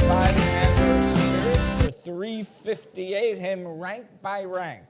abiding and their spirit for 358, hymn Rank by Rank.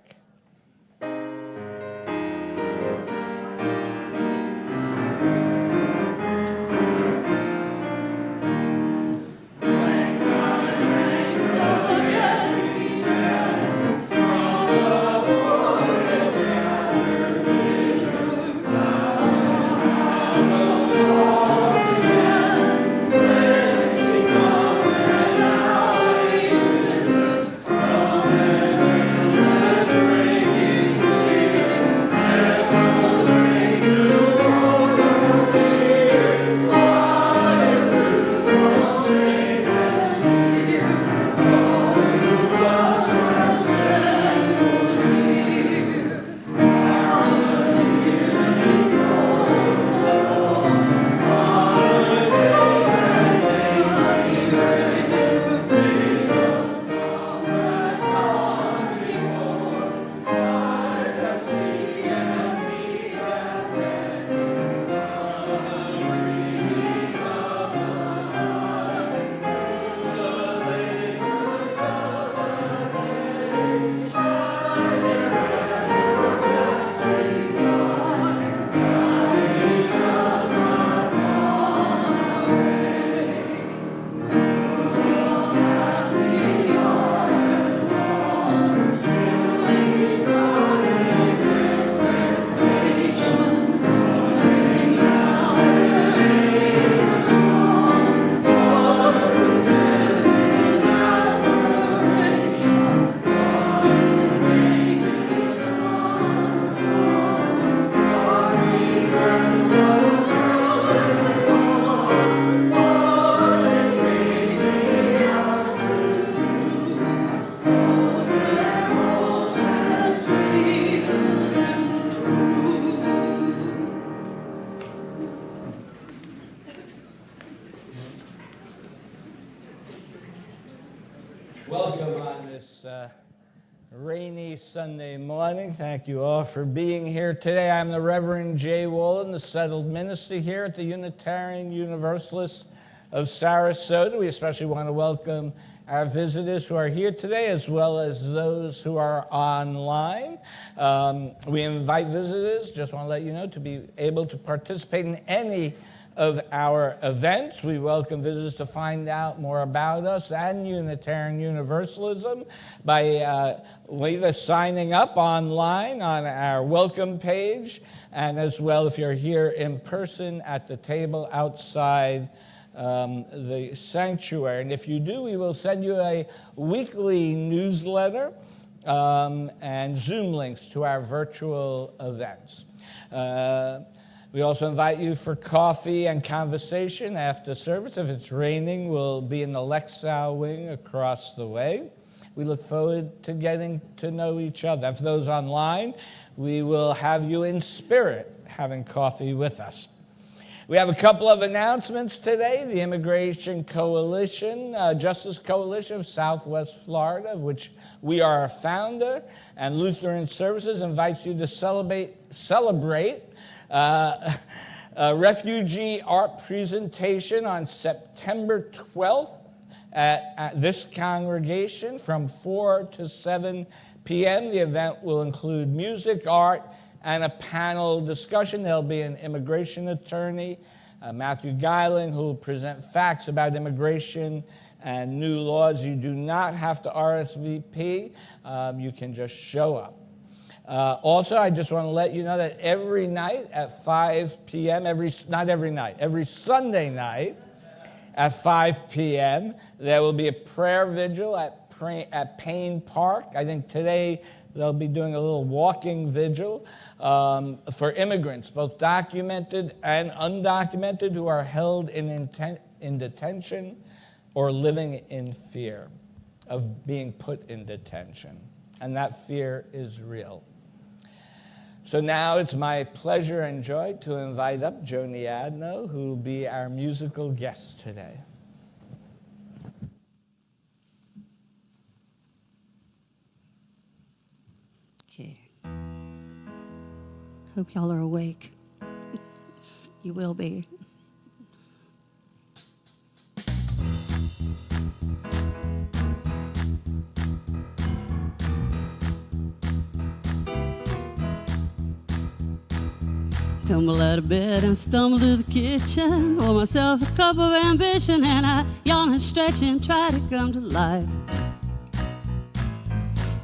Welcome on this rainy Sunday morning. Thank you all for being here today. I'm the Reverend J. Wolin, the settled minister here at the Unitarian Universalists of Sarasota. We especially want to welcome our visitors who are here today, as well as those who are online. We invite visitors, just want to let you know, to be able to participate in any of our events. We welcome visitors to find out more about us and Unitarian Universalism by either signing up online on our welcome page, and as well if you're here in person at the table outside the sanctuary. And if you do, we will send you a weekly newsletter and Zoom links to our virtual events. We also invite you for coffee and conversation after service. If it's raining, we'll be in the Lexau wing across the way. We look forward to getting to know each other. For those online, we will have you in spirit having coffee with us. We have a couple of announcements today. The Immigration Coalition, Justice Coalition of Southwest Florida, of which we are a founder, and Lutheran Services invites you to celebrate a refugee art presentation on September 12th at this congregation from 4 to 7 p.m. The event will include music, art, and a panel discussion. There'll be an immigration attorney, Matthew Geiling, who will present facts about immigration and new laws. You do not have to RSVP. You can just show up. Also, I just want to let you know that every night at 5 p.m., every Sunday night at 5 p.m., there will be a prayer vigil at Payne Park. I think today they'll be doing a little walking vigil for immigrants, both documented and undocumented, who are held in detention or living in fear of being put in detention. And that fear is real. So now it's my pleasure and joy to invite up Joni Adno, who will be our musical guest today. Okay. Hope y'all are awake. You will be. Tumble out of bed and stumble to the kitchen. Pour myself a cup of ambition, and I yawn and stretch and try to come to life.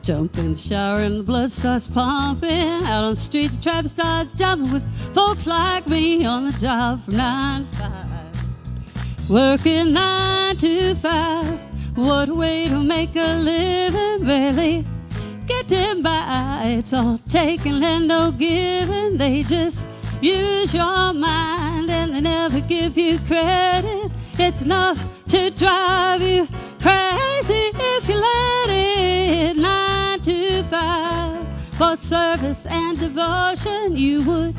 Jump in the shower and the blood starts pumping. Out on the street the traffic starts jumping with folks like me on the job from 9 to 5. Working 9 to 5. What a way to make a living, barely getting by. It's all taking and no giving. They just use your mind and they never give you credit. It's enough to drive you crazy if you let it. 9 to 5 for service and devotion. You would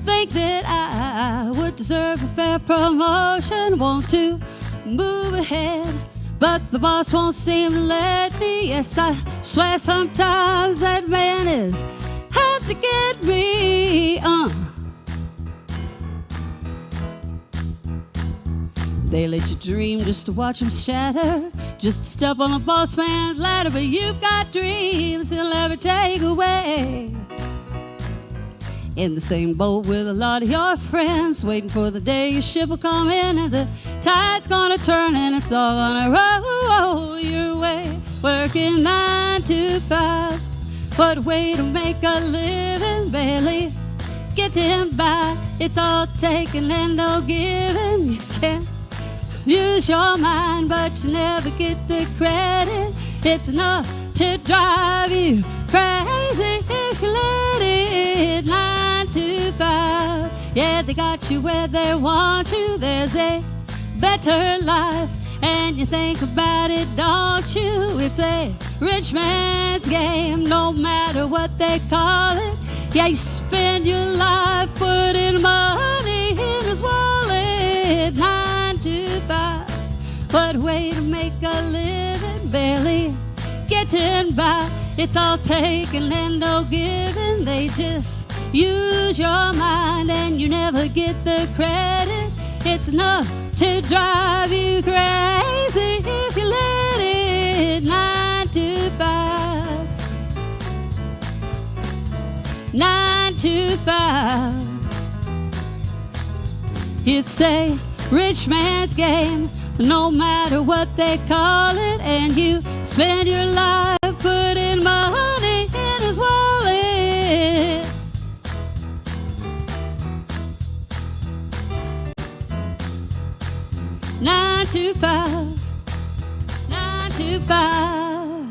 think that I would deserve a fair promotion. Want to move ahead, but the boss won't seem to let me. Yes, I swear sometimes that man is out to get me. They let you dream just to watch them shatter, just to step on a boss man's ladder. But you've got dreams he'll never take away. In the same boat with a lot of your friends, waiting for the day your ship will come in and the tide's gonna turn and it's all gonna roll your way. Working 9 to 5, what a way to make a living, barely getting by. It's all taking and no giving. You can't use your mind, but you never get the credit. It's enough to drive you crazy if you let it. 9 to 5, yeah, they got you where they want you. There's a better life, and you think about it, don't you? It's a rich man's game, no matter what they call it. Yeah, you spend your life putting money in his wallet. 9 to 5, what a way to make a living, barely getting by. It's all taking and no giving. They just use your mind and you never get the credit. It's enough to drive you crazy if you let it. 9 to 5, 9 to 5. It's a rich man's game, no matter what they call it. And you spend your life putting money in his wallet. Nine to 5, 9 to 5.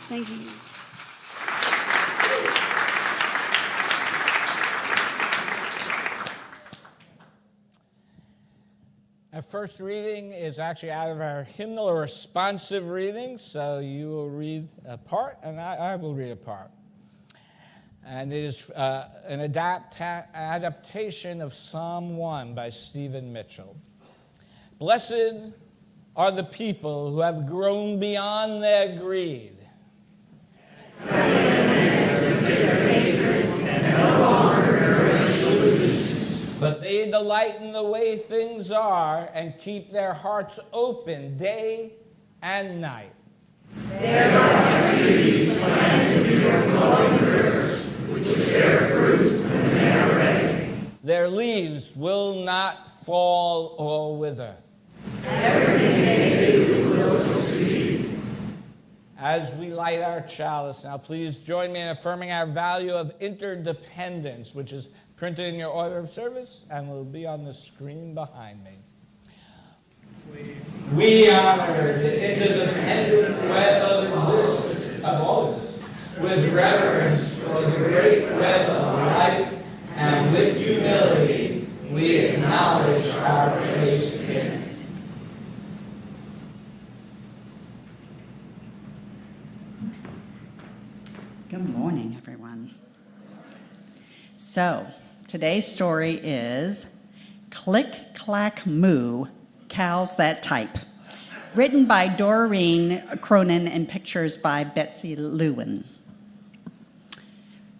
Thank you. Our first reading is actually out of our hymnal or responsive reading, so you will read a part and I will read a part. And it is an adaptation of Psalm 1 by Stephen Mitchell. Blessed are the people who have grown beyond their greed. But they delight in the way things are and keep their hearts open day and night. They are like trees planted near flowing rivers, which bear fruit when they are ready. Their leaves will not fall or wither. Everything they do will succeed. As we light our chalice now, please join me in affirming our value of interdependence, which is printed in your order of service and will be on the screen behind me. We honor the interdependent web of existence, of all existence, with reverence for the great web of life, and with humility we acknowledge our place in it. Good morning, everyone. So, today's story is Click, Clack, Moo, Cows That Type, written by Doreen Cronin and pictures by Betsy Lewin.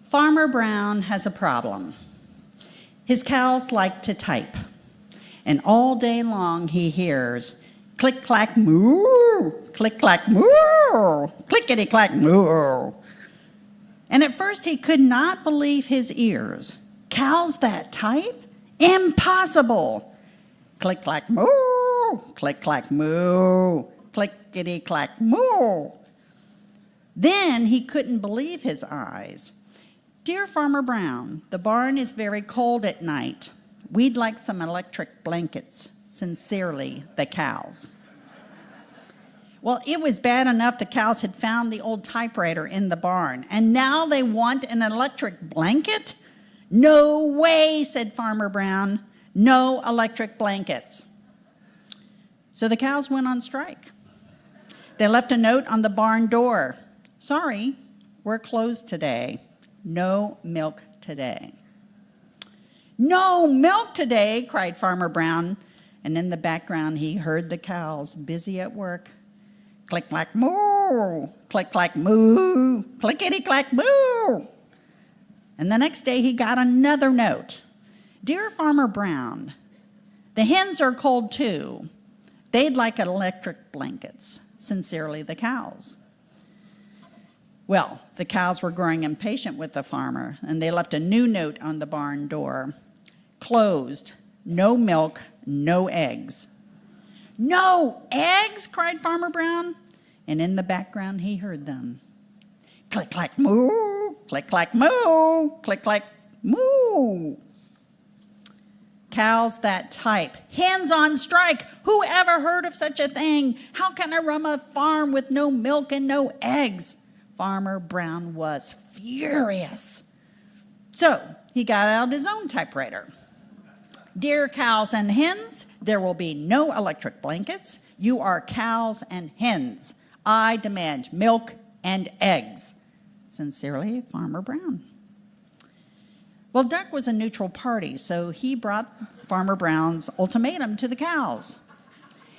Farmer Brown has a problem. His cows like to type, and all day long he hears click, clack, moo, click, clack, moo, clickety, clack, moo. And at first he could not believe his ears. Cows that type? Impossible. Click, clack, moo. Click, clack, moo. Clickety, clack, moo. Then he couldn't believe his eyes. Dear Farmer Brown, the barn is very cold at night. We'd like some electric blankets. Sincerely, the cows. Well, it was bad enough the cows had found the old typewriter in the barn, and now they want an electric blanket? No way, said Farmer Brown. No electric blankets. So the cows went on strike. They left a note on the barn door. Sorry, we're closed today. No milk today. No milk today, cried Farmer Brown. And in the background, he heard the cows busy at work. Click, clack, moo. Click, clack, moo. Clickety, clack, moo. And the next day, he got another note. Dear Farmer Brown, the hens are cold too. They'd like electric blankets. Sincerely, the cows. Well, the cows were growing impatient with the farmer, and they left a new note on the barn door. Closed. No milk, no eggs. No eggs, cried Farmer Brown. And in the background, he heard them. Click, clack, moo. Click, clack, moo. Click, clack, moo. Cows that type. Hens on strike. Who ever heard of such a thing? How can I run a farm with no milk and no eggs? Farmer Brown was furious. So he got out his own typewriter. Dear cows and hens, there will be no electric blankets. You are cows and hens. I demand milk and eggs. Sincerely, Farmer Brown. Well, Duck was a neutral party, so he brought Farmer Brown's ultimatum to the cows.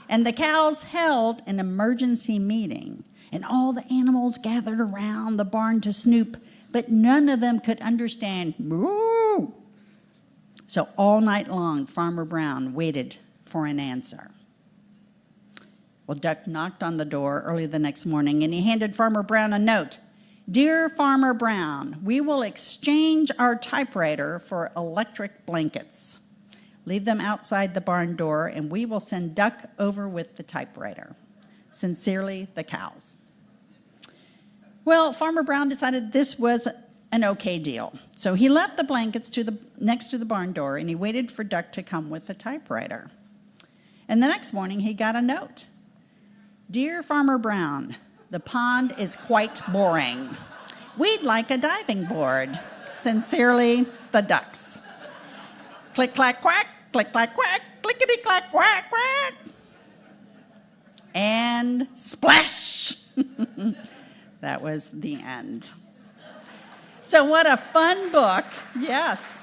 And the cows held an emergency meeting, and all the animals gathered around the barn to snoop, but none of them could understand moo. So all night long, Farmer Brown waited for an answer. Well, Duck knocked on the door early the next morning, and he handed Farmer Brown a note. Dear Farmer Brown, we will exchange our typewriter for electric blankets. Leave them outside the barn door, and we will send Duck over with the typewriter. Sincerely, the cows. Well, Farmer Brown decided this was an okay deal. So he left the blankets next to the barn door, and he waited for Duck to come with the typewriter. And the next morning, he got a note. Dear Farmer Brown, the pond is quite boring. We'd like a diving board. Sincerely, the ducks. Click, clack, quack, click, clack, quack, clickety, clack, quack, quack. And splash! That was the end. So what a fun book, yes.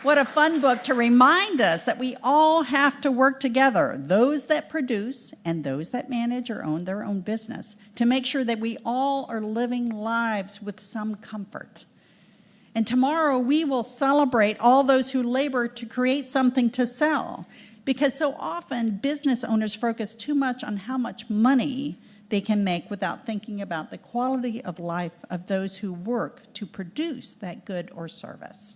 What a fun book to remind us that we all have to work together, those that produce and those that manage or own their own business, to make sure that we all are living lives with some comfort. And tomorrow we will celebrate all those who labor to create something to sell, because so often business owners focus too much on how much money they can make without thinking about the quality of life of those who work to produce that good or service.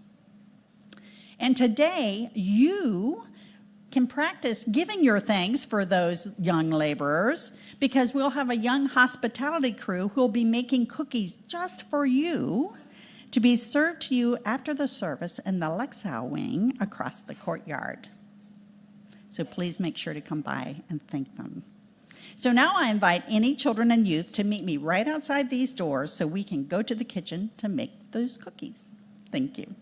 And today, you can practice giving your thanks for those young laborers, because we'll have a young hospitality crew who will be making cookies just for you to be served to you after the service in the Lexau wing across the courtyard. So please make sure to come by and thank them. So now I invite any children and youth to meet me right outside these doors so we can go to the kitchen to make those cookies. Thank you.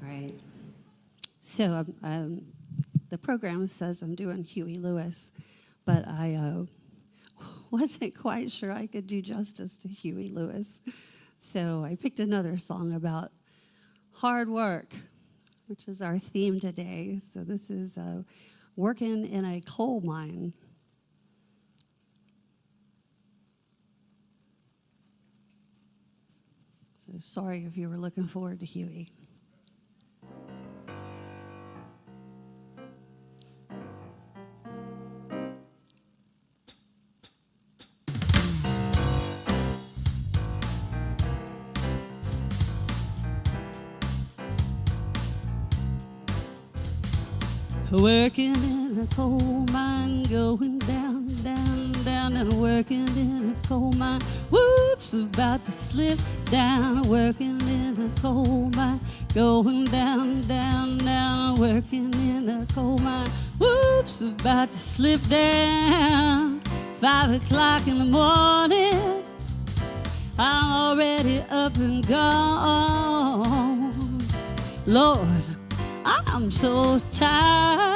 All right. So the program says I'm doing Huey Lewis, but I wasn't quite sure I could do justice to Huey Lewis. So I picked another song about hard work, which is our theme today. So this is working in a coal mine. So So sorry if you were looking forward to Huey. Working in a coal mine, going down, down, down, and working in a coal mine. Whoops, about to slip down. Working in a coal mine, going down, down, down, working in a coal mine. Whoops, about to slip down. 5 o'clock in the morning, I'm already up and gone. Lord, I'm so tired.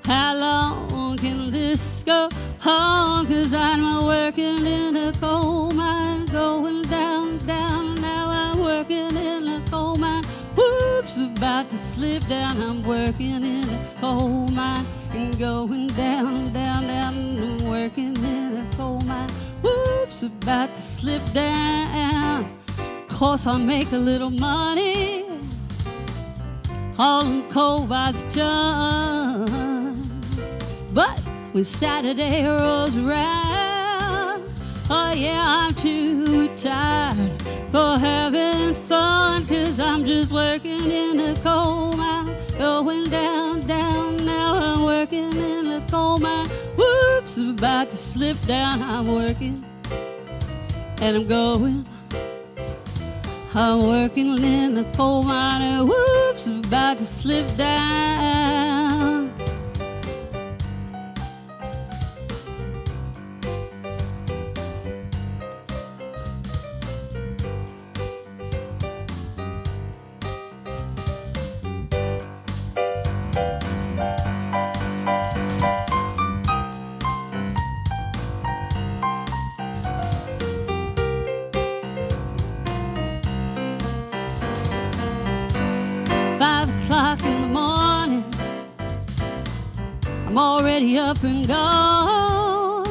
How long can this go on? 'Cause I'm working in a coal mine, going down, down. Now I'm working in a coal mine. Whoops, about to slip down. I'm working in a coal mine and going down, down, down. I'm working in a coal mine. Whoops, about to slip down. 'Course I make a little money, hauling coal by the ton. But when Saturday rolls around, oh yeah, I'm too tired for having fun. 'Cause I'm just working in a coal mine, going down, down. Now I'm working in a coal mine. Whoops, about to slip down. I'm working and I'm going. I'm working in a coal mine, and whoops, about to slip down. In the morning, I'm already up and gone.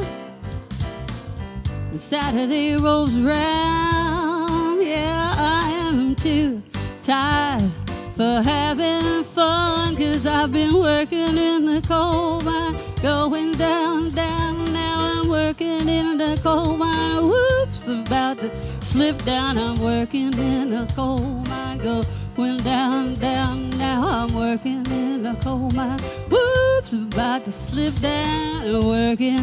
And Saturday rolls around, yeah, I am too tired for having fun. 'Cause I've been working in the coal mine, going down, down. Now I'm working in the coal mine. Whoops, about to slip down. I'm working in a coal mine, going down, down. Now I'm working in a coal mine. Whoops, about to slip down. I'm working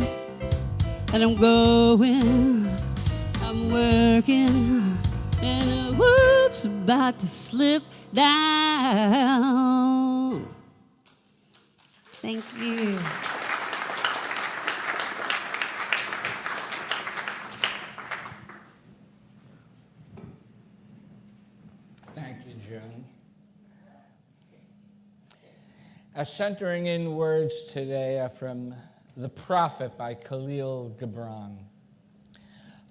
and I'm going. I'm working and whoops, about to slip down. Thank you. Thank you, Joan. Our centering in words today are from The Prophet by Khalil Gibran.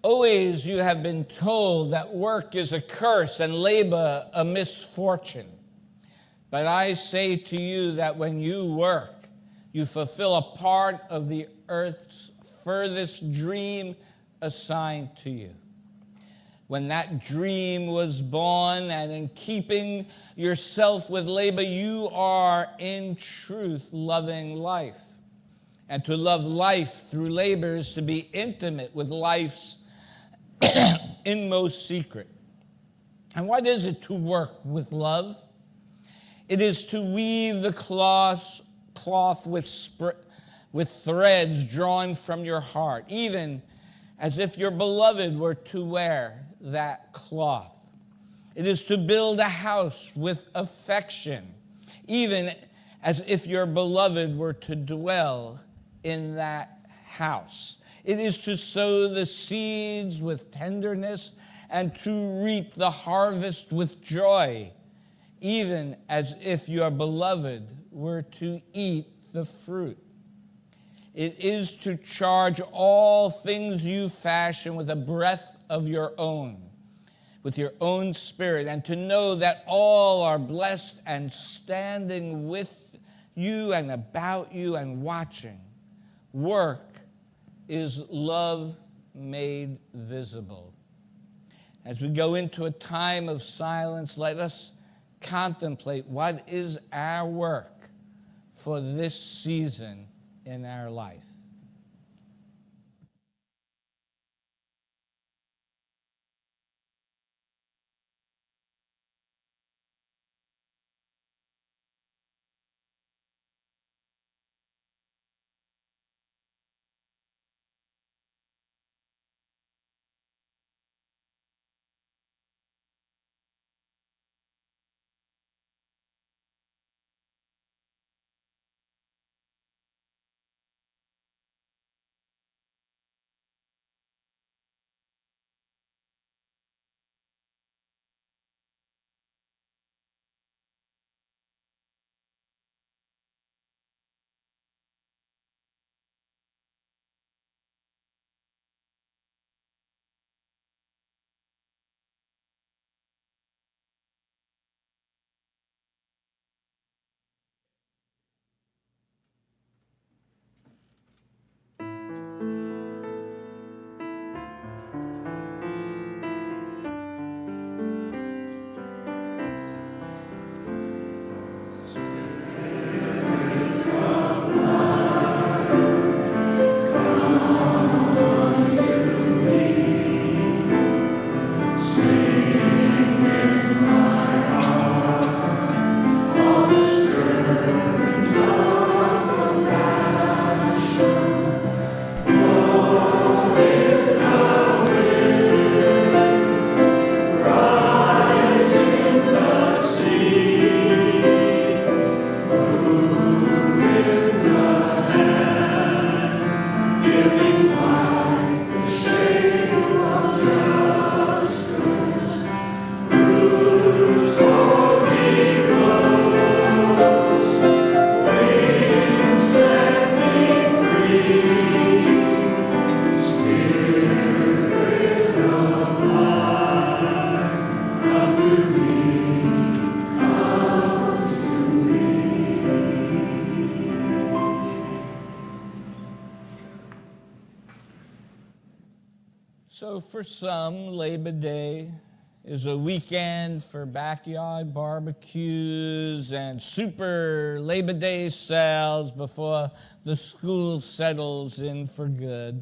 Always you have been told that work is a curse and labor a misfortune. But I say to you that when you work, you fulfill a part of the earth's furthest dream assigned to you. When that dream was born, and in keeping yourself with labor, you are in truth loving life. And to love life through labor is to be intimate with life's inmost secret. And what is it to work with love? It is to weave the cloth with threads drawn from your heart, even as if your beloved were to wear that cloth. It is to build a house with affection, even as if your beloved were to dwell in that house. It is to sow the seeds with tenderness and to reap the harvest with joy, even as if your beloved were to eat the fruit. It is to charge all things you fashion with a breath of your own, with your own spirit, and to know that all are blessed and standing with you and about you and watching. Work is love made visible. As we go into a time of silence, let us contemplate what is our work for this season in our life. So for some, Labor Day is a weekend for backyard barbecues and super Labor Day sales before the school settles in for good.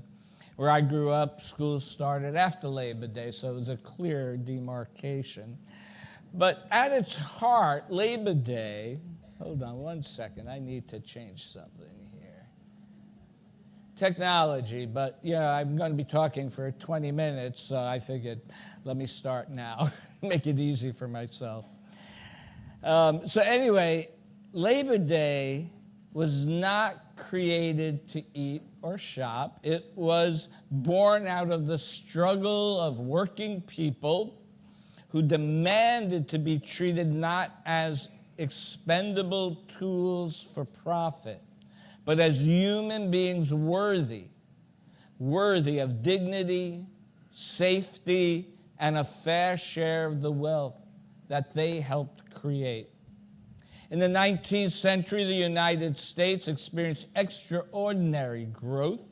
Where I grew up, school started after Labor Day, so it was a clear demarcation. But at its heart, Labor Day, hold on one second, I need to change something here. Technology, but I'm going to be talking for 20 minutes, so I figured let me start now, make it easy for myself. So anyway, Labor Day was not created to eat or shop. It was born out of the struggle of working people who demanded to be treated not as expendable tools for profit, but as human beings worthy of dignity, safety, and a fair share of the wealth that they helped create. In the 19th century, the United States experienced extraordinary growth.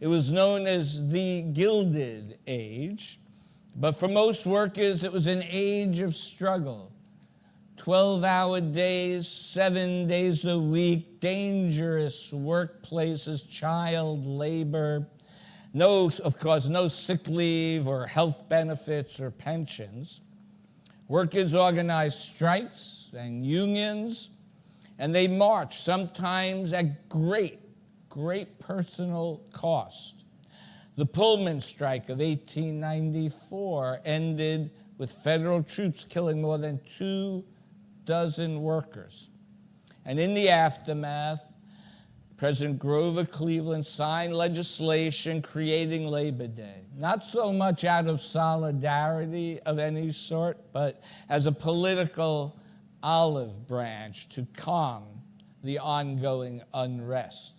It was known as the Gilded Age, but for most workers, it was an age of struggle. 12-hour days, 7 days a week, dangerous workplaces, child labor, no sick leave or health benefits or pensions. Workers organized strikes and unions, and they marched, sometimes at great personal cost. The Pullman strike of 1894 ended with federal troops killing more than 2 dozen workers. And in the aftermath, President Grover Cleveland signed legislation creating Labor Day, not so much out of solidarity of any sort, but as a political olive branch to calm the ongoing unrest.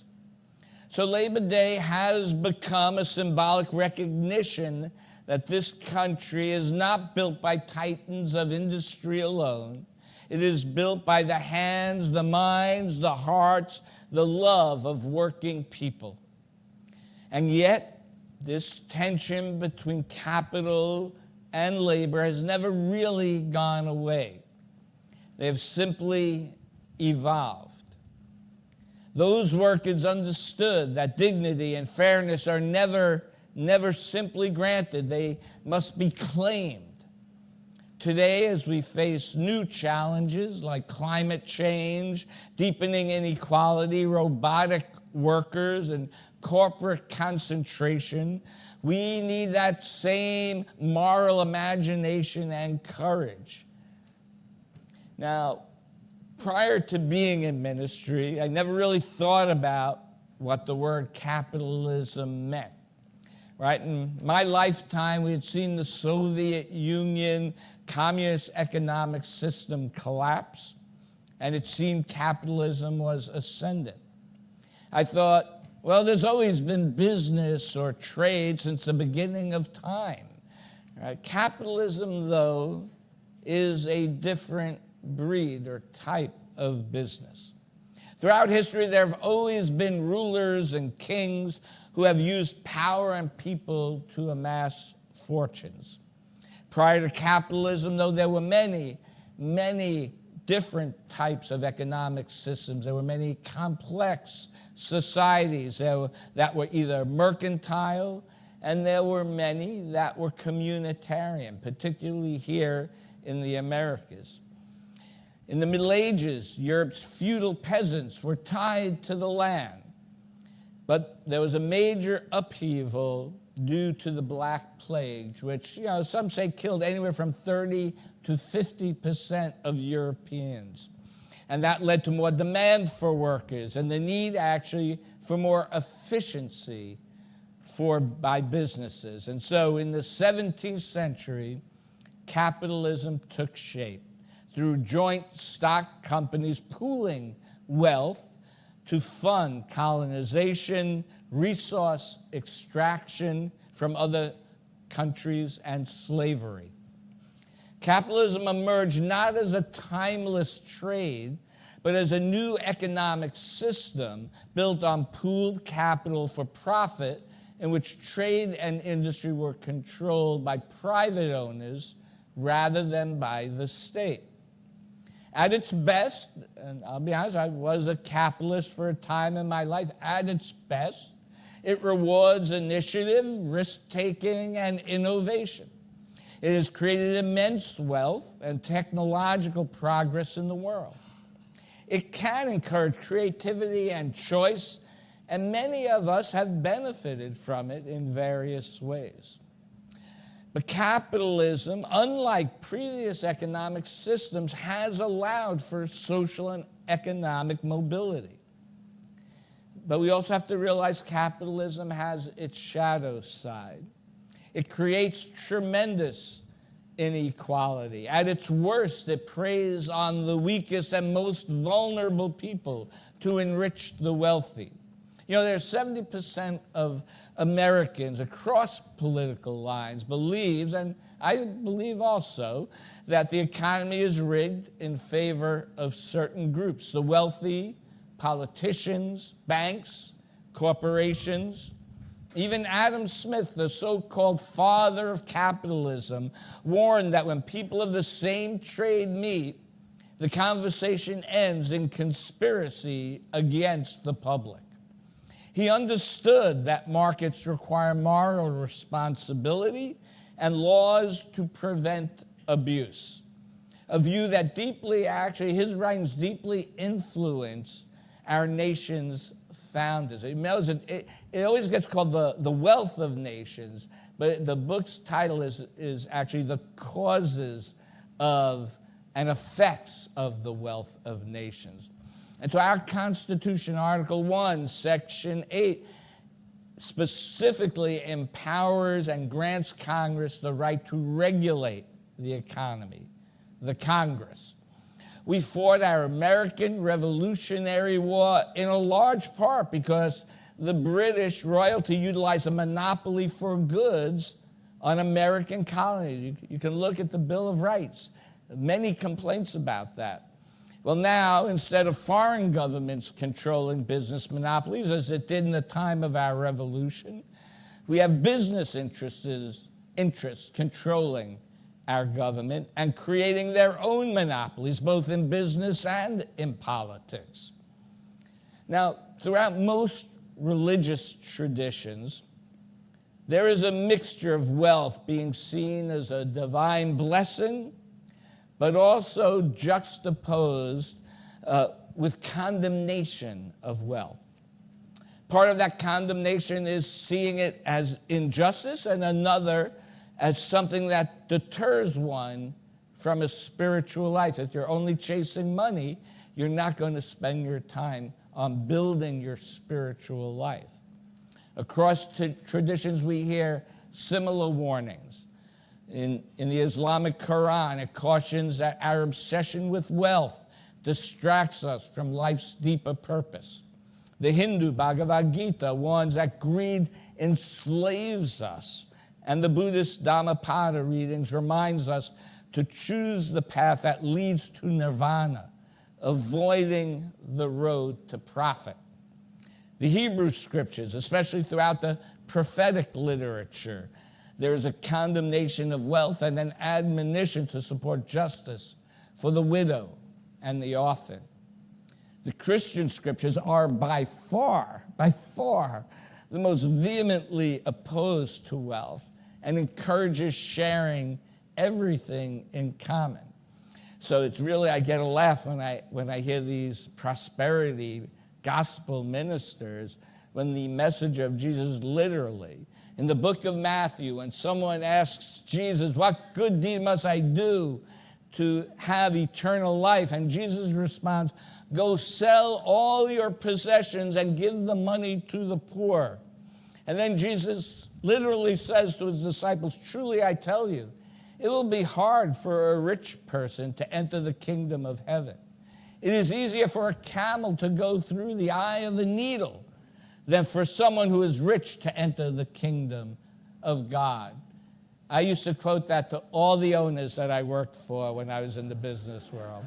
So Labor Day has become a symbolic recognition that this country is not built by titans of industry alone. It is built by the hands, the minds, the hearts, the love of working people. And yet, this tension between capital and labor has never really gone away. They have simply evolved. Those workers understood that dignity and fairness are never simply granted. They must be claimed. Today, as we face new challenges like climate change, deepening inequality, robotic workers, and corporate concentration, we need that same moral imagination and courage. Now, prior to being in ministry, I never really thought about what the word capitalism meant. Right? In my lifetime, we had seen the Soviet Union communist economic system collapse, and it seemed capitalism was ascendant. I thought, well, there's always been business or trade since the beginning of time. Right? Capitalism, though, is a different breed or type of business. Throughout history, there have always been rulers and kings who have used power and people to amass fortunes. Prior to capitalism, though, there were many different types of economic systems. There were many complex societies that were either mercantile, and there were many that were communitarian, particularly here in the Americas. In the Middle Ages, Europe's feudal peasants were tied to the land. But there was a major upheaval due to the Black Plague, which, some say killed anywhere from 30 to 50% of Europeans. And that led to more demand for workers and the need actually for more efficiency by businesses. And so in the 17th century, capitalism took shape through joint stock companies pooling wealth to fund colonization, resource extraction from other countries, and slavery. Capitalism emerged not as a timeless trade, but as a new economic system built on pooled capital for profit, in which trade and industry were controlled by private owners rather than by the state. At its best, and I'll be honest, I was a capitalist for a time in my life. At its best, it rewards initiative, risk-taking, and innovation. It has created immense wealth and technological progress in the world. It can encourage creativity and choice, and many of us have benefited from it in various ways. But capitalism, unlike previous economic systems, has allowed for social and economic mobility. But we also have to realize capitalism has its shadow side. It creates tremendous inequality. At its worst, it preys on the weakest and most vulnerable people to enrich the wealthy. There's 70% of Americans across political lines believes, and I believe also, that the economy is rigged in favor of certain groups: the wealthy, politicians, banks, corporations. Even Adam Smith, the so-called father of capitalism, warned that when people of the same trade meet, the conversation ends in conspiracy against the public. He understood that markets require moral responsibility and laws to prevent abuse. A view that his writings deeply influenced our nation's founders. It always gets called the Wealth of Nations, but the book's title is actually The Causes of and Effects of the Wealth of Nations. And so our Constitution, Article 1, Section 8, specifically empowers and grants Congress the right to regulate the economy, the Congress. We fought our American Revolutionary War in a large part because the British royalty utilized a monopoly for goods on American colonies. You can look at the Bill of Rights. Many complaints about that. Well, now, instead of foreign governments controlling business monopolies, as it did in the time of our revolution, we have business interests controlling our government and creating their own monopolies, both in business and in politics. Now, throughout most religious traditions, there is a mixture of wealth being seen as a divine blessing, but also juxtaposed with condemnation of wealth. Part of that condemnation is seeing it as injustice, and another as something that deters one from a spiritual life. If you're only chasing money, you're not going to spend your time on building your spiritual life. Across traditions, we hear similar warnings. In the Islamic Quran, it cautions that our obsession with wealth distracts us from life's deeper purpose. The Hindu Bhagavad Gita warns that greed enslaves us, and the Buddhist Dhammapada readings reminds us to choose the path that leads to nirvana, avoiding the road to profit. The Hebrew scriptures, especially throughout the prophetic literature, there is a condemnation of wealth and an admonition to support justice for the widow and the orphan. The Christian scriptures are by far, the most vehemently opposed to wealth and encourages sharing everything in common. So it's really, I get a laugh when I hear these prosperity gospel ministers, when the message of Jesus literally, in the book of Matthew, when someone asks Jesus, what good deed must I do to have eternal life? And Jesus responds, go sell all your possessions and give the money to the poor. And then Jesus literally says to his disciples, truly I tell you, it will be hard for a rich person to enter the kingdom of heaven. It is easier for a camel to go through the eye of a needle than for someone who is rich to enter the kingdom of God. I used to quote that to all the owners that I worked for when I was in the business world.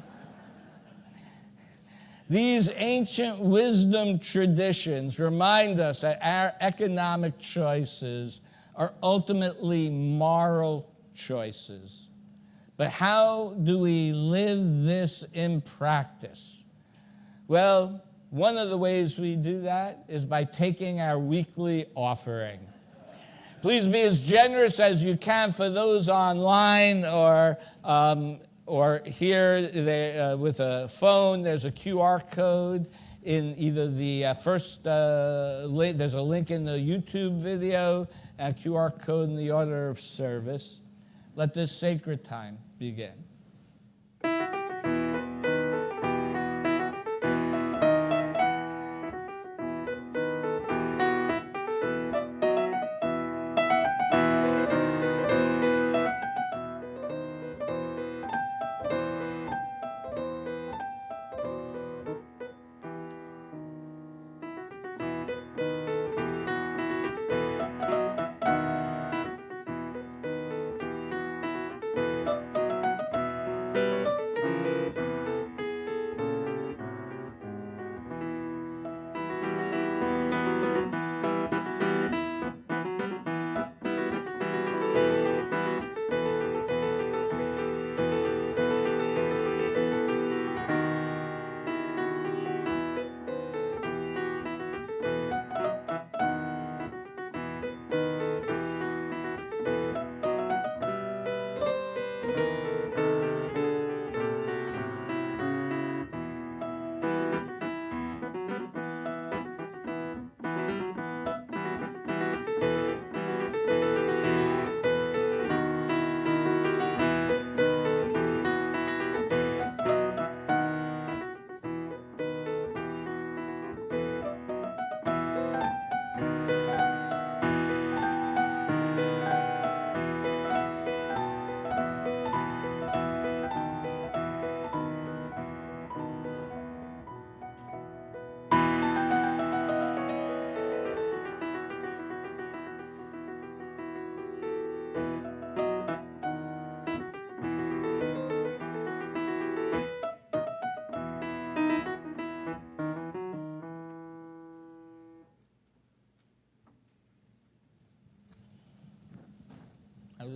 These ancient wisdom traditions remind us that our economic choices are ultimately moral choices. But how do we live this in practice? Well, one of the ways we do that is by taking our weekly offering. Please be as generous as you can for those online or here with a phone. There's a QR code in either the first link. There's a link in the YouTube video, a QR code in the order of service. Let this sacred time begin.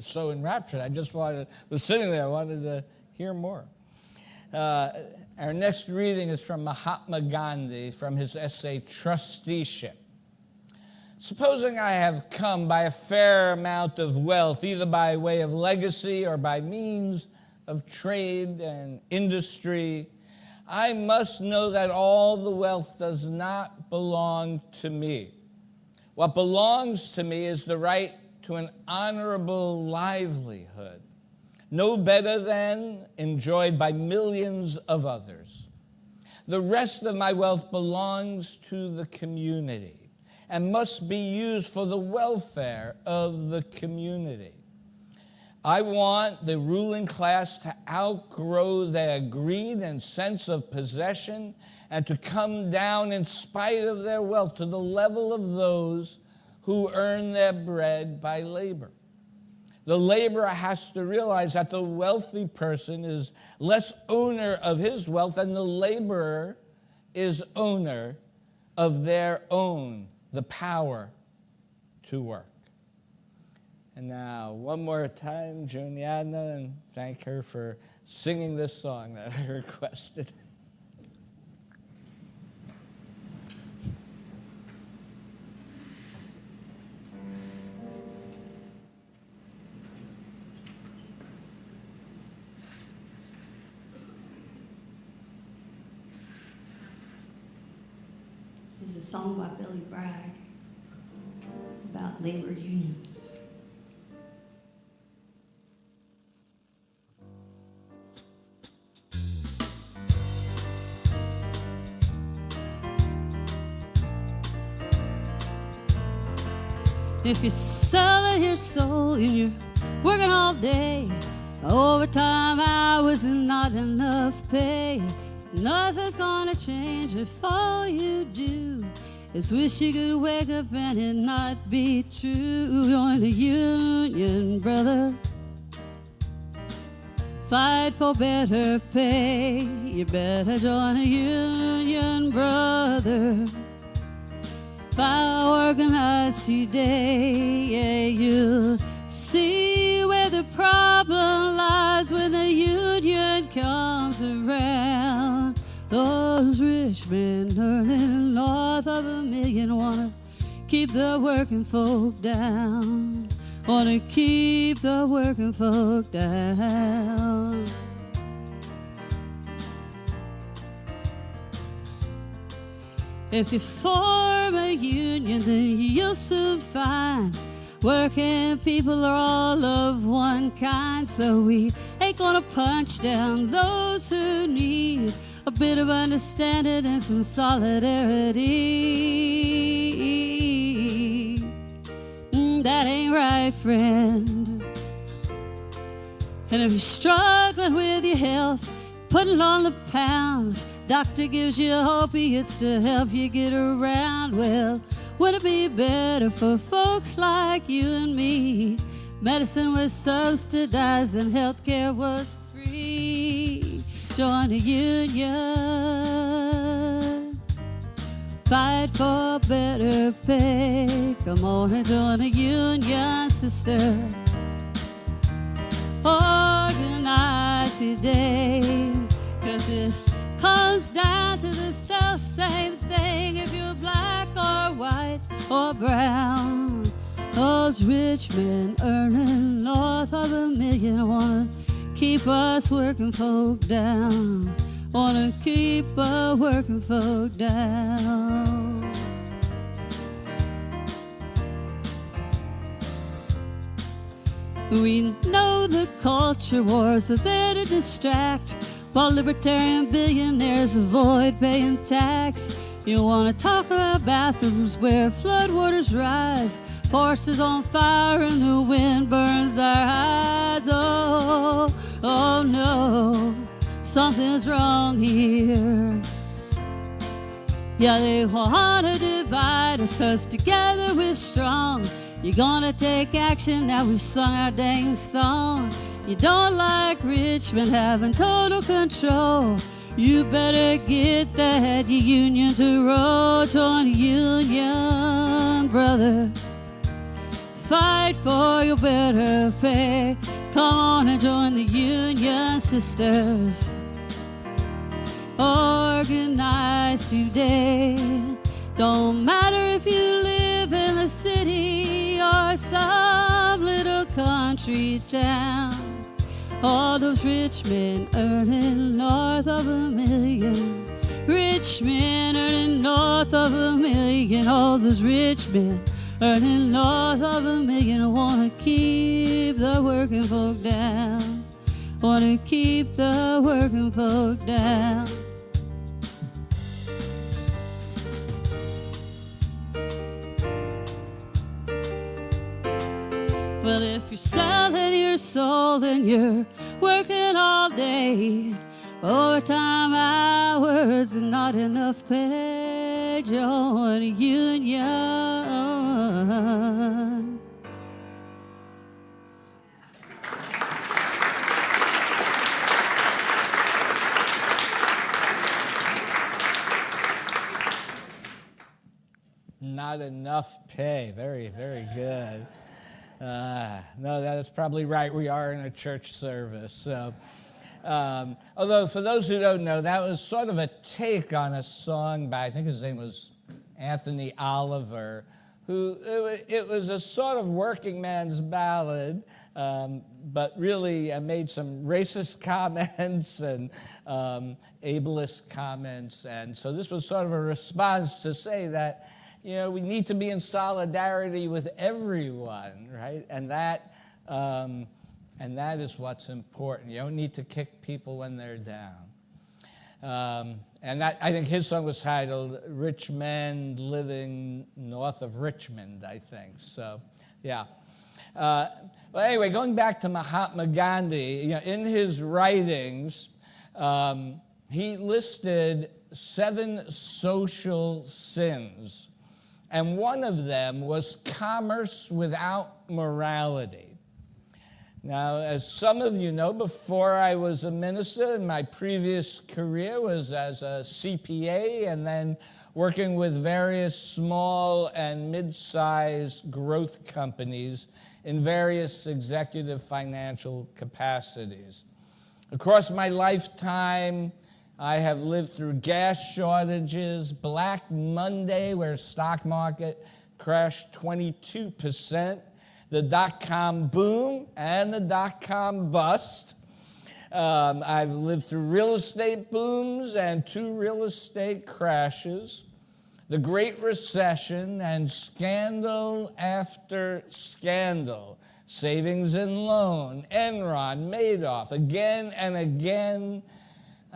so enraptured. I just was sitting there, I wanted to hear more. Our next reading is from Mahatma Gandhi, from his essay, Trusteeship. Supposing I have come by a fair amount of wealth, either by way of legacy or by means of trade and industry, I must know that all the wealth does not belong to me. What belongs to me is the right to an honorable livelihood, no better than enjoyed by millions of others. The rest of my wealth belongs to the community and must be used for the welfare of the community. I want the ruling class to outgrow their greed and sense of possession and to come down in spite of their wealth to the level of those who earn their bread by labor. The laborer has to realize that the wealthy person is less owner of his wealth than the laborer is owner of their own, the power to work. And now, one more time, Juniana, and thank her for singing this song that I requested. This is a song by Billy Bragg about labor unions. If you're selling your soul and you're working all day, overtime hours and not enough pay, nothing's gonna change if all you do is wish you could wake up and it not be true. Join the union, brother. Fight for better pay. You better join a union, brother. If I organize today, yeah, you'll see where the problem lies when the union comes around. Those rich men earning north of $1 million wanna keep the working folk down. Wanna keep the working folk down. If you form a union, then you'll soon find working people are all of one kind. So we ain't gonna punch down those who need a bit of understanding and some solidarity. That ain't right, friend. And if you're struggling with your health, putting on the pounds, doctor gives you opiates to help you get around. Well, would it be better for folks like you and me? Medicine was subsidized and healthcare was free. Join a union, fight for better pay. Come on and join a union, sister. Organize today, 'cause it comes down to the self same thing. If you're black or white or brown, those rich men earning north of $1 million wanna keep us working folk down. Wanna keep us working folk down. We know the culture wars are there to distract, while libertarian billionaires avoid paying tax. You wanna talk about bathrooms where floodwaters rise, forests on fire and the wind burns our eyes. Oh, oh no, something's wrong here. Yeah, they wanna divide us, 'cause together we're strong. You're gonna take action, now we've sung our dang song. You don't like Richmond having total control, you better get that union to roll. Join a union, brother. fight for your better pay. Come on and join the union sisters. Organize today. Don't matter if you live in a city or some little country town. All those rich men earning north of $1 million. Rich men earning north of $1 million. All those rich men earning north of $1 million. Wanna keep the working folk down. Wanna keep the working folk down. Well, if you're selling your soul and you're working all day, overtime hours and not enough pay, join a union. Not enough pay. Very, very good. No, that's probably right. We are in a church service. So, although for those who don't know, that was sort of a take on a song by, I think his name was Anthony Oliver, who it was a sort of working man's ballad, but really made some racist comments and ableist comments. And so this was sort of a response to say that, you know, we need to be in solidarity with everyone, right? And that is what's important. You don't need to kick people when they're down. And that, I think his song was titled "Rich Men Living North of Richmond," I think. So, yeah. Well, anyway, going back to Mahatma Gandhi, you know, in his writings, he listed 7 social sins. And one of them was commerce without morality. Now, as some of you know, before I was a minister, my previous career was as a CPA and then working with various small and mid-sized growth companies in various executive financial capacities. Across my lifetime, I have lived through gas shortages, Black Monday, where stock market crashed 22%, the dot-com boom and the dot-com bust. I've lived through real estate booms and 2 real estate crashes, the Great Recession, and scandal after scandal, savings and loan, Enron, Madoff, again and again.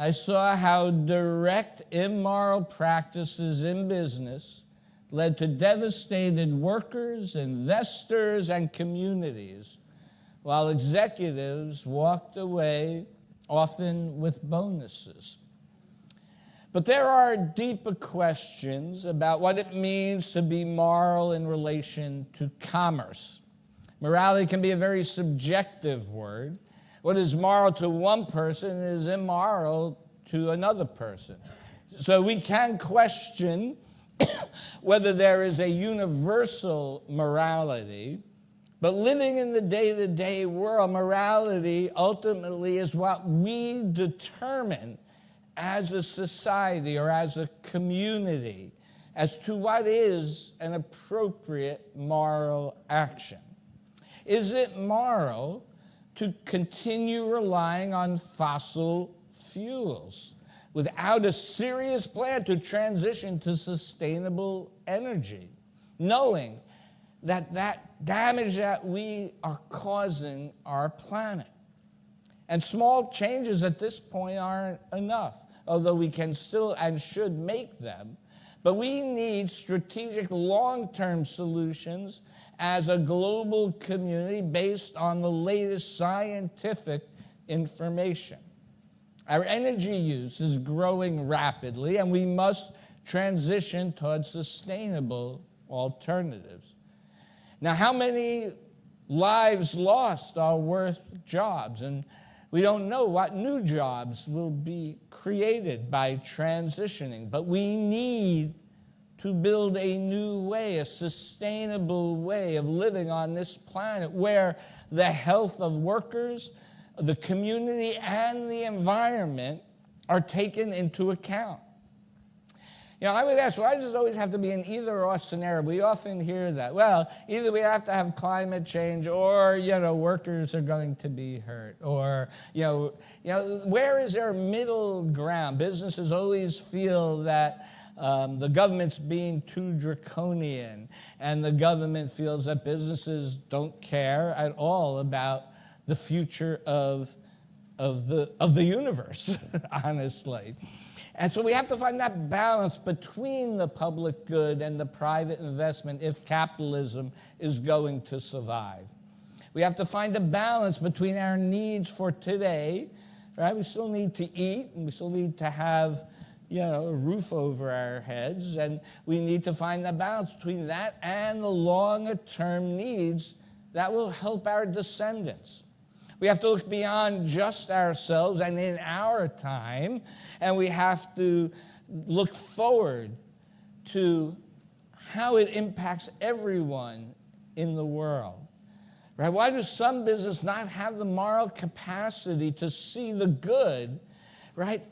I saw how direct immoral practices in business led to devastated workers, investors, and communities, while executives walked away, often with bonuses. But there are deeper questions about what it means to be moral in relation to commerce. Morality can be a very subjective word. What is moral to one person is immoral to another person. So we can question whether there is a universal morality, but living in the day-to-day world, morality ultimately is what we determine as a society or as a community as to what is an appropriate moral action. Is it moral to continue relying on fossil fuels without a serious plan to transition to sustainable energy, knowing that that damage that we are causing our planet? And small changes at this point aren't enough, although we can still and should make them. But we need strategic long-term solutions as a global community based on the latest scientific information. Our energy use is growing rapidly, and we must transition towards sustainable alternatives. Now, how many lives lost are worth jobs? And we don't know what new jobs will be created by transitioning, but we need to build a new way, a sustainable way of living on this planet where the health of workers, the community, and the environment are taken into account. I would ask, why does it always have to be an either-or scenario? We often hear that. Well, either we have to have climate change or, workers are going to be hurt. Or, where is there middle ground? Businesses always feel that the government's being too draconian, and the government feels that businesses don't care at all about the future of the universe, honestly. And so we have to find that balance between the public good and the private investment if capitalism is going to survive. We have to find a balance between our needs for today, right? We still need to eat, and we still need to have, a roof over our heads, and we need to find the balance between that and the longer-term needs that will help our descendants. We have to look beyond just ourselves and in our time, and we have to look forward to how it impacts everyone in the world. Right? Why do some businesses not have the moral capacity to see the good, right,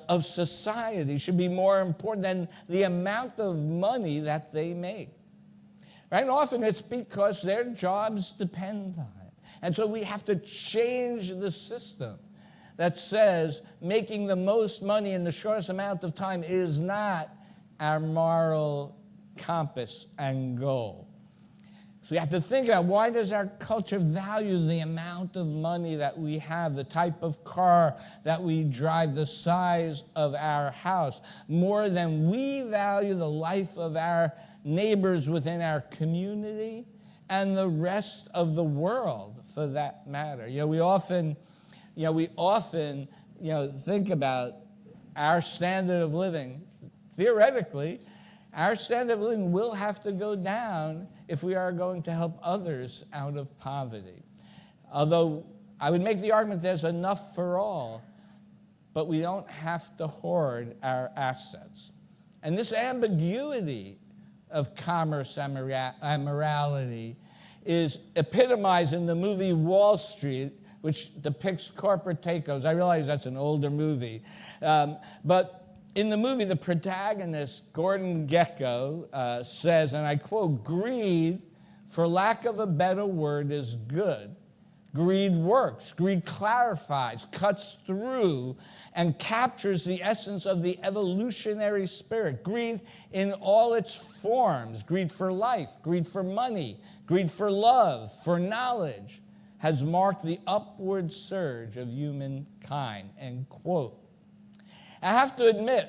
of society should be more important than the amount of money that they make? Right? And often it's because their jobs depend on it. And so we have to change the system that says making the most money in the shortest amount of time is not our moral compass and goal. So we have to think about, why does our culture value the amount of money that we have, the type of car that we drive, the size of our house, more than we value the life of our neighbors within our community and the rest of the world, for that matter? We often think about our standard of living. Theoretically, our standard of living will have to go down if we are going to help others out of poverty. Although I would make the argument there's enough for all, but we don't have to hoard our assets. And this ambiguity of commerce and morality is epitomized in the movie Wall Street, which depicts corporate takeovers. I realize that's an older movie. But in the movie, the protagonist, Gordon Gekko, says, and I quote, "Greed, for lack of a better word, is good. Greed works. Greed clarifies, cuts through, and captures the essence of the evolutionary spirit. Greed in all its forms, greed for life, greed for money, greed for love, for knowledge, has marked the upward surge of humankind," end quote. I have to admit,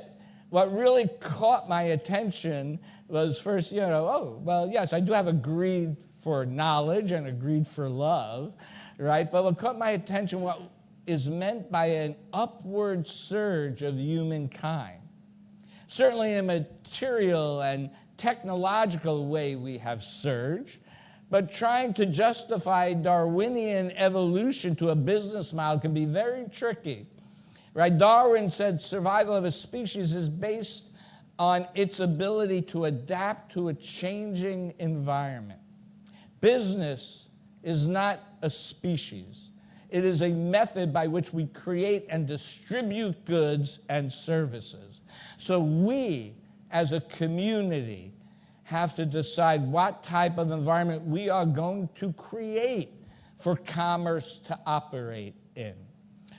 what really caught my attention was first, yes, I do have a greed for knowledge and a greed for love, right? But what caught my attention, what is meant by an upward surge of humankind. Certainly in a material and technological way we have surged, but trying to justify Darwinian evolution to a business model can be very tricky. Right? Darwin said survival of a species is based on its ability to adapt to a changing environment. Business is not a species. It is a method by which we create and distribute goods and services. So we, as a community, have to decide what type of environment we are going to create for commerce to operate in.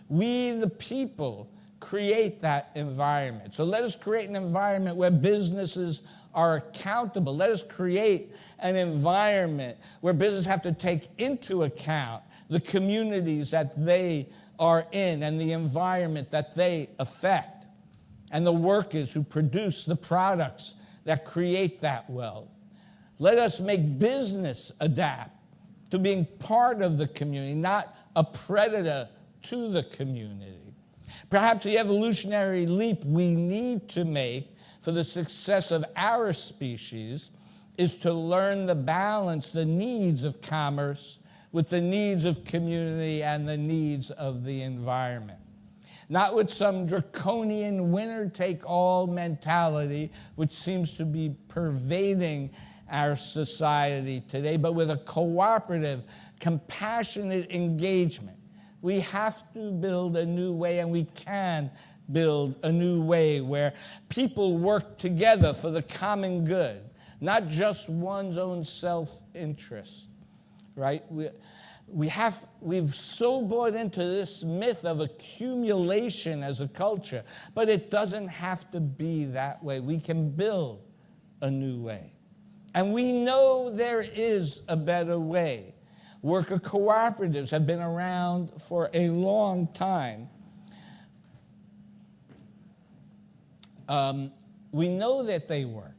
We, the people, create that environment. So let us create an environment where businesses are accountable. Let us create an environment where businesses have to take into account the communities that they are in and the environment that they affect, and the workers who produce the products that create that wealth. Let us make business adapt to being part of the community, not a predator to the community. Perhaps the evolutionary leap we need to make for the success of our species is to learn to balance the needs of commerce with the needs of community and the needs of the environment. not with some draconian winner-take-all mentality, which seems to be pervading our society today, but with a cooperative, compassionate engagement. We have to build a new way, and we can build a new way where people work together for the common good, not just one's own self-interest, right? We've so bought into this myth of accumulation as a culture, but it doesn't have to be that way. We can build a new way. And we know there is a better way. Worker cooperatives have been around for a long time. We know that they work.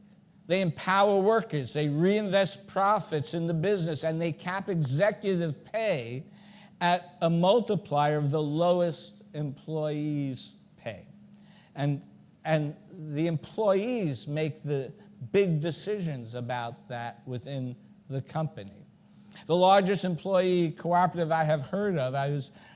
They empower workers, they reinvest profits in the business, and they cap executive pay at a multiplier of the lowest employees' pay. And the employees make the big decisions about that within the company. The largest employee cooperative I have heard of,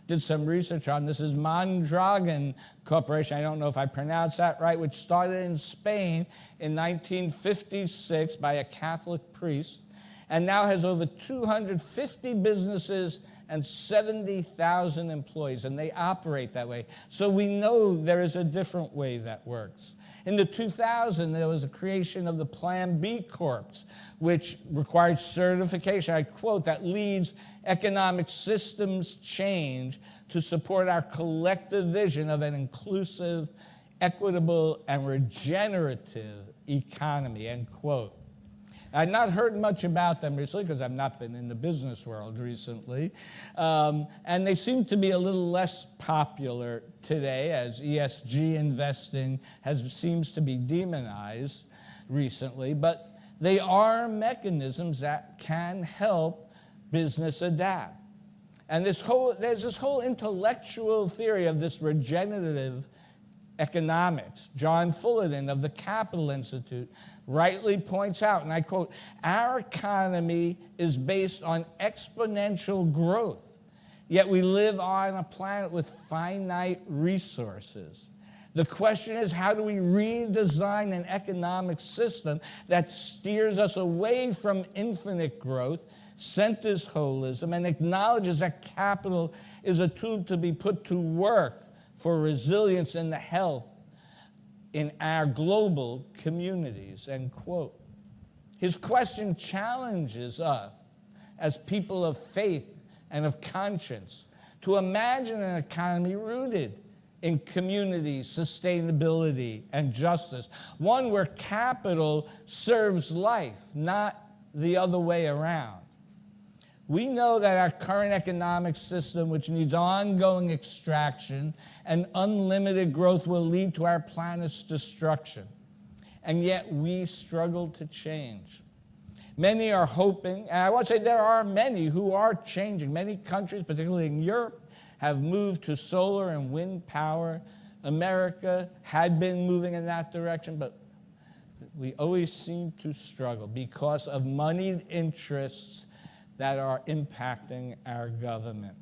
did some research on this, is Mondragon Corporation. I don't know if I pronounced that right, which started in Spain in 1956 by a Catholic priest, and now has over 250 businesses and 70,000 employees, and they operate that way. So we know there is a different way that works. In the 2000s, there was a creation of the Plan B Corps, which required certification, I quote, that leads economic systems change to support our collective vision of an inclusive, equitable, and regenerative economy, end quote. I've not heard much about them recently because I've not been in the business world recently. And they seem to be a little less popular today as ESG investing seems to be demonized recently. But they are mechanisms that can help business adapt. And there's this whole intellectual theory of this regenerative economics. John Wolin of the Capital Institute rightly points out, and I quote, "Our economy is based on exponential growth, yet we live on a planet with finite resources. The question is, how do we redesign an economic system that steers us away from infinite growth, centers holism, and acknowledges that capital is a tool to be put to work for resilience and the health in our global communities," end quote. His question challenges us as people of faith and of conscience to imagine an economy rooted in community, sustainability, and justice, one where capital serves life, not the other way around. We know that our current economic system, which needs ongoing extraction and unlimited growth, will lead to our planet's destruction. And yet we struggle to change. Many are hoping, and I want to say there are many who are changing. Many countries, particularly in Europe, have moved to solar and wind power. America had been moving in that direction, but we always seem to struggle because of moneyed interests that are impacting our government.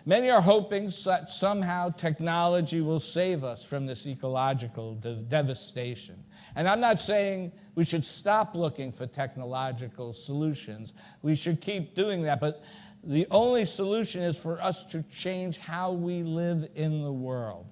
Many are hoping that somehow technology will save us from this ecological devastation. And I'm not saying we should stop looking for technological solutions. We should keep doing that. But the only solution is for us to change how we live in the world.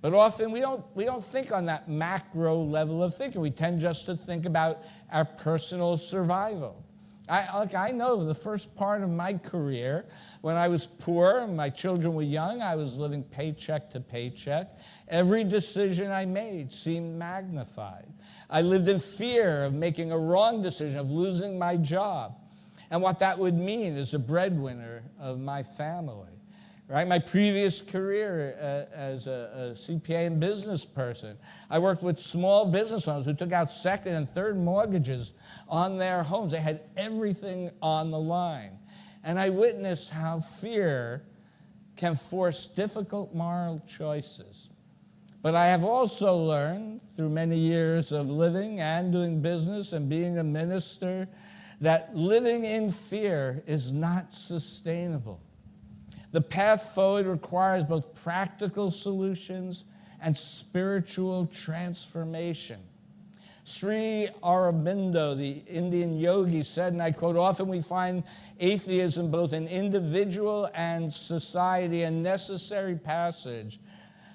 But often we don't think on that macro level of thinking. We tend just to think about our personal survival. I know the first part of my career, when I was poor and my children were young, I was living paycheck to paycheck. Every decision I made seemed magnified. I lived in fear of making a wrong decision, of losing my job, and what that would mean as a breadwinner of my family. Right? My previous career as a CPA and business person, I worked with small business owners who took out second and third mortgages on their homes. They had everything on the line. And I witnessed how fear can force difficult moral choices. But I have also learned through many years of living and doing business and being a minister that living in fear is not sustainable. The path forward requires both practical solutions and spiritual transformation. Sri Aurobindo, the Indian yogi, said, and I quote, "Often we find atheism both in individual and society a necessary passage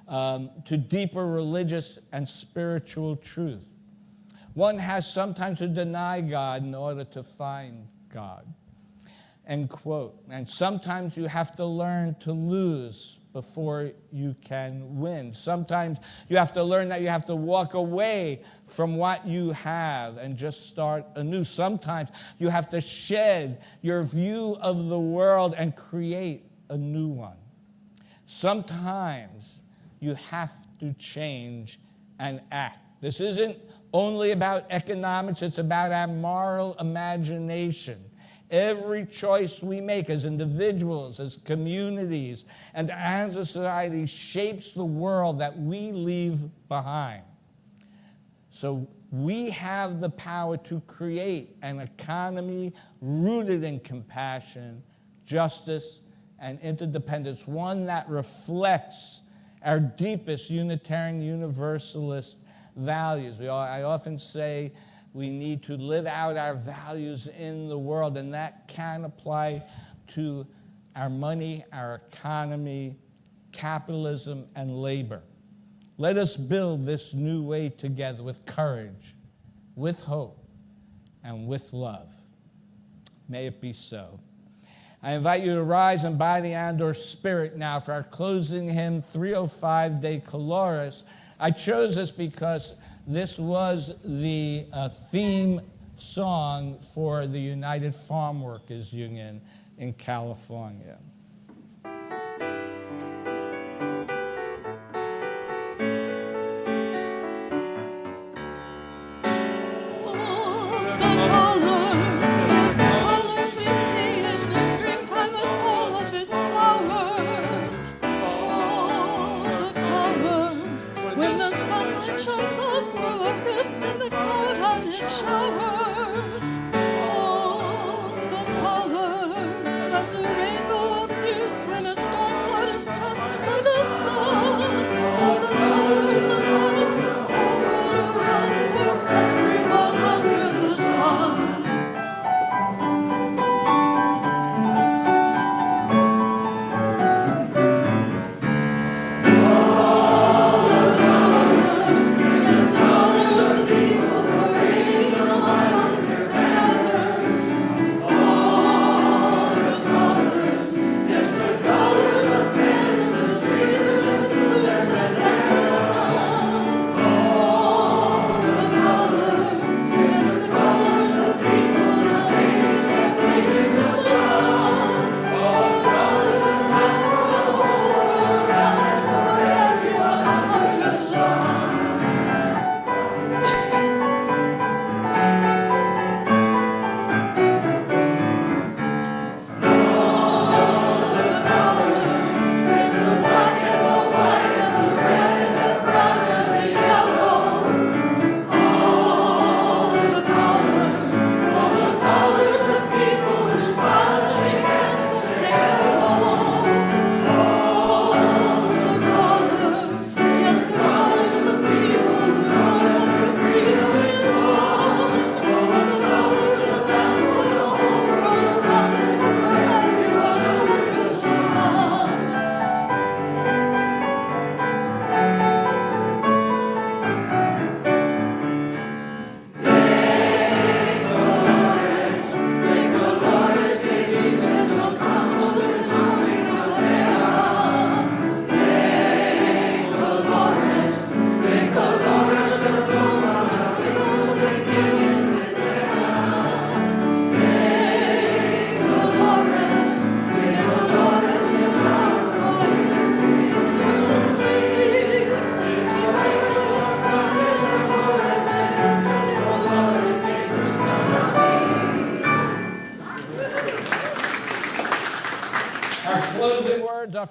to deeper religious and spiritual truth. One has sometimes to deny God in order to find God." End quote. And sometimes you have to learn to lose before you can win. Sometimes you have to learn that you have to walk away from what you have and just start anew. Sometimes you have to shed your view of the world and create a new one. Sometimes you have to change and act. This isn't only about economics, it's about our moral imagination. Every choice we make as individuals, as communities, and as a society shapes the world that we leave behind. So we have the power to create an economy rooted in compassion, justice, and interdependence, one that reflects our deepest Unitarian Universalist values. I often say we need to live out our values in the world, and that can apply to our money, our economy, capitalism, and labor. Let us build this new way together with courage, with hope, and with love. May it be so. I invite you to rise in body and/or spirit now for our closing hymn, 305 De Coloris. I chose this because this was the theme song for the United Farm Workers Union in California.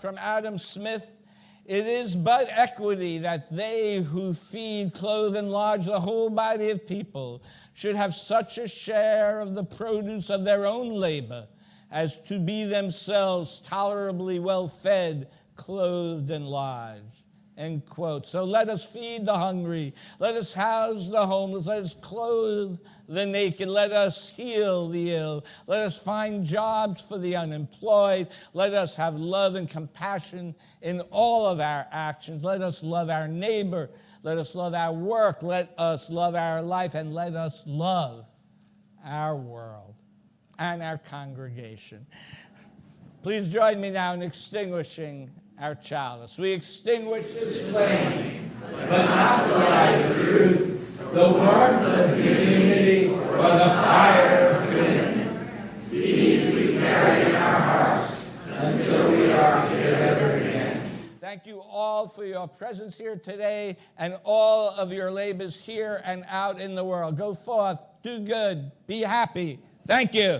From Adam Smith, "It is but equity that they who feed, clothe, and enlarge the whole body of people should have such a share of the produce of their own labor as to be themselves tolerably well fed, clothed, and lodged. End quote. So let us feed the hungry. Let us house the homeless. Let us clothe the naked. Let us heal the ill. Let us find jobs for the unemployed. Let us have love and compassion in all of our actions. Let us love our neighbor. Let us love our work. Let us love our life. And let us love our world and our congregation. Please join me now in extinguishing our chalice. We extinguish its flame, but not the light of truth, the warmth of community, or the fire of commitment. These we carry in our hearts until we are together again. Thank you all for your presence here today and all of your labors here and out in the world. Go forth, do good, be happy. Thank you.